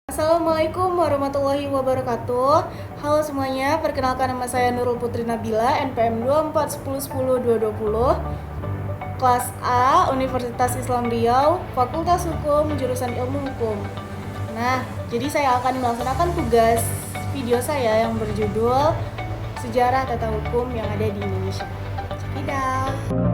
Assalamualaikum warahmatullahi wabarakatuh. Halo semuanya, perkenalkan nama saya Nurul Putri Nabila, NPM 2410102020, kelas A, Universitas Islam Riau, Fakultas Hukum, jurusan Ilmu Hukum. Nah, jadi saya akan melaksanakan tugas video saya yang berjudul Sejarah Tata Hukum yang ada di Indonesia. Tidak.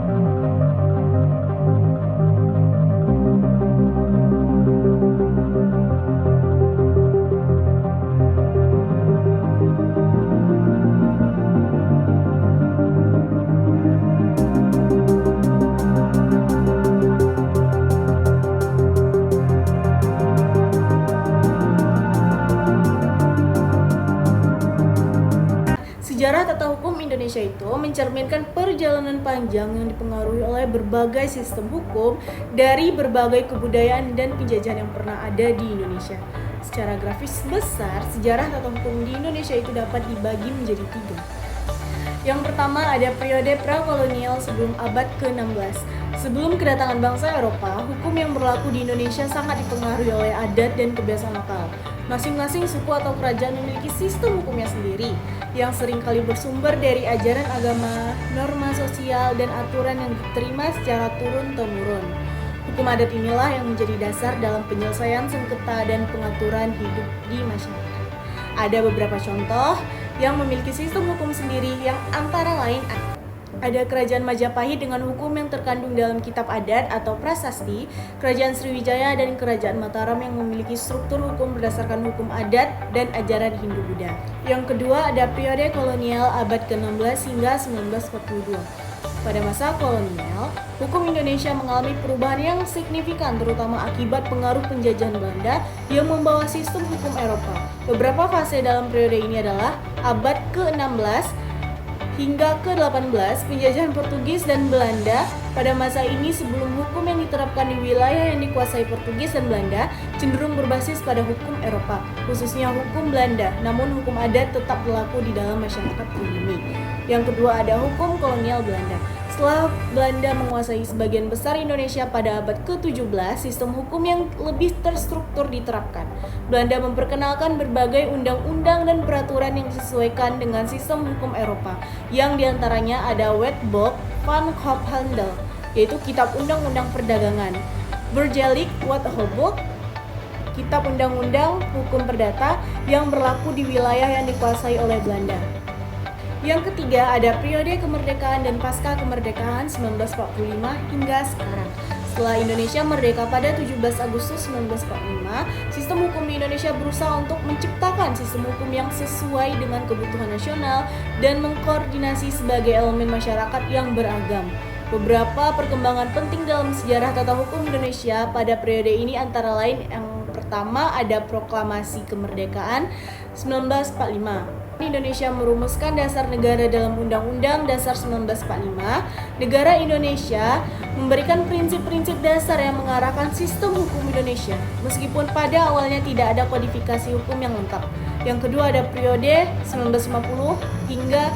Sejarah tata hukum Indonesia itu mencerminkan perjalanan panjang yang dipengaruhi oleh berbagai sistem hukum dari berbagai kebudayaan dan penjajahan yang pernah ada di Indonesia. Secara grafis besar, sejarah tata hukum di Indonesia itu dapat dibagi menjadi 3. Yang pertama ada periode prakolonial sebelum abad ke-16. Sebelum kedatangan bangsa Eropa, hukum yang berlaku di Indonesia sangat dipengaruhi oleh adat dan kebiasaan lokal. Masing-masing suku atau kerajaan memiliki sistem hukumnya sendiri, yang seringkali bersumber dari ajaran agama, norma sosial, dan aturan yang diterima secara turun-temurun. Hukum adat inilah yang menjadi dasar dalam penyelesaian sengketa dan pengaturan hidup di masyarakat. Ada beberapa contoh yang memiliki sistem hukum sendiri yang antara lain ada Kerajaan Majapahit dengan hukum yang terkandung dalam kitab adat atau prasasti, Kerajaan Sriwijaya dan Kerajaan Mataram yang memiliki struktur hukum berdasarkan hukum adat dan ajaran Hindu-Buddha. Yang kedua ada periode kolonial abad ke-16 hingga 1942. Pada masa kolonial, hukum Indonesia mengalami perubahan yang signifikan terutama akibat pengaruh penjajahan Belanda yang membawa sistem hukum Eropa. Beberapa fase dalam periode ini adalah abad ke-16 hingga ke-18 penjajahan Portugis dan Belanda. Pada masa ini sebelum hukum yang diterapkan di wilayah yang dikuasai Portugis dan Belanda cenderung berbasis pada hukum Eropa, khususnya hukum Belanda, namun hukum adat tetap berlaku di dalam masyarakat pribumi. Yang kedua ada hukum kolonial Belanda. Setelah Belanda menguasai sebagian besar Indonesia pada abad ke-17, sistem hukum yang lebih terstruktur diterapkan. Belanda memperkenalkan berbagai undang-undang dan peraturan yang disesuaikan dengan sistem hukum Eropa, yang diantaranya ada Wetboek van Koophandel, yaitu Kitab Undang-Undang Perdagangan, Burgerlijk Wetboek, Kitab Undang-Undang Hukum Perdata yang berlaku di wilayah yang dikuasai oleh Belanda. Yang ketiga ada periode kemerdekaan dan pasca kemerdekaan 1945 hingga sekarang. Setelah Indonesia merdeka pada 17 Agustus 1945, sistem hukum di Indonesia berusaha untuk menciptakan sistem hukum yang sesuai dengan kebutuhan nasional dan mengkoordinasi sebagai elemen masyarakat yang beragam. Beberapa perkembangan penting dalam sejarah tata hukum Indonesia pada periode ini antara lain yang pertama ada Proklamasi Kemerdekaan 1945. Indonesia merumuskan dasar negara dalam Undang-Undang Dasar 1945. Negara Indonesia memberikan prinsip-prinsip dasar yang mengarahkan sistem hukum Indonesia, meskipun pada awalnya tidak ada kodifikasi hukum yang lengkap. Yang kedua ada periode 1950 hingga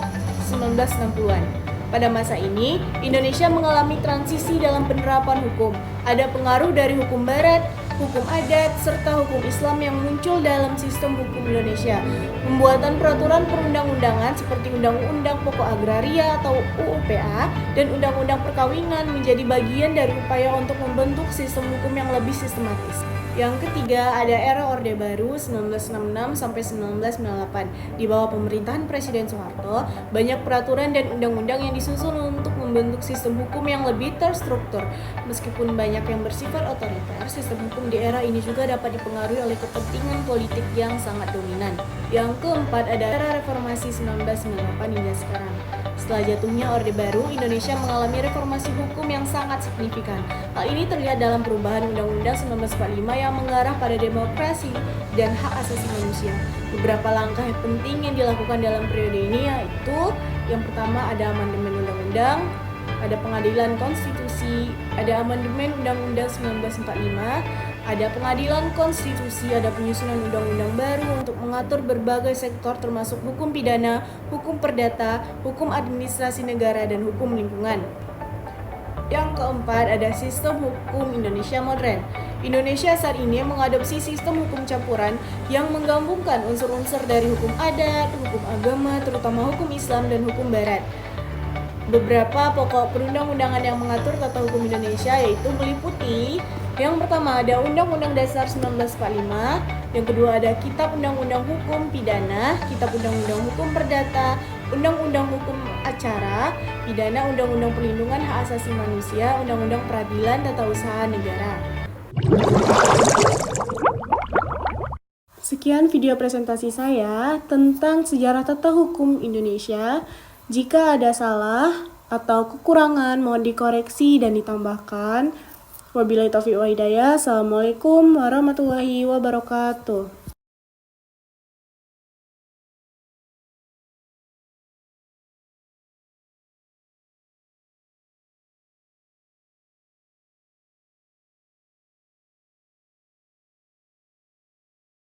1960-an. Pada masa ini, Indonesia mengalami transisi dalam penerapan hukum. Ada pengaruh dari hukum barat, hukum adat, serta hukum Islam yang muncul dalam sistem hukum Indonesia. Pembuatan peraturan perundang-undangan seperti Undang-Undang Pokok Agraria atau UUPA dan Undang-Undang Perkawinan menjadi bagian dari upaya untuk membentuk sistem hukum yang lebih sistematis. Yang ketiga ada era Orde Baru 1966 sampai 1998. Di bawah pemerintahan Presiden Soeharto, banyak peraturan dan undang-undang yang disusun untuk membentuk sistem hukum yang lebih terstruktur. Meskipun banyak yang bersifat otoriter, sistem hukum di era ini juga dapat dipengaruhi oleh kepentingan politik yang sangat dominan. Yang keempat ada era Reformasi 1998 hingga sekarang. Setelah jatuhnya Orde Baru, Indonesia mengalami reformasi hukum yang sangat signifikan. Hal ini terlihat dalam perubahan Undang-Undang 1945 yang mengarah pada demokrasi dan hak asasi manusia. Beberapa langkah yang penting yang dilakukan dalam periode ini yaitu yang pertama ada amandemen undang-undang, ada pengadilan konstitusi, ada amandemen Undang-Undang 1945, Ada pengadilan konstitusi, ada penyusunan undang-undang baru untuk mengatur berbagai sektor termasuk hukum pidana, hukum perdata, hukum administrasi negara, dan hukum lingkungan. Yang keempat, ada sistem hukum Indonesia modern. Indonesia saat ini mengadopsi sistem hukum campuran yang menggabungkan unsur-unsur dari hukum adat, hukum agama, terutama hukum Islam dan hukum Barat. Beberapa pokok perundang-undangan yang mengatur tata hukum Indonesia yaitu meliputi yang pertama ada Undang-Undang Dasar 1945, yang kedua ada Kitab Undang-Undang Hukum Pidana, Kitab Undang-Undang Hukum Perdata, Undang-Undang Hukum Acara Pidana, Undang-Undang Perlindungan Hak Asasi Manusia, Undang-Undang Peradilan Tata Usaha Negara. Sekian video presentasi saya tentang sejarah tata hukum Indonesia. Jika ada salah atau kekurangan mohon dikoreksi dan ditambahkan. Wabillahi taufiq wa hidayah. Assalamualaikum warahmatullahi wabarakatuh.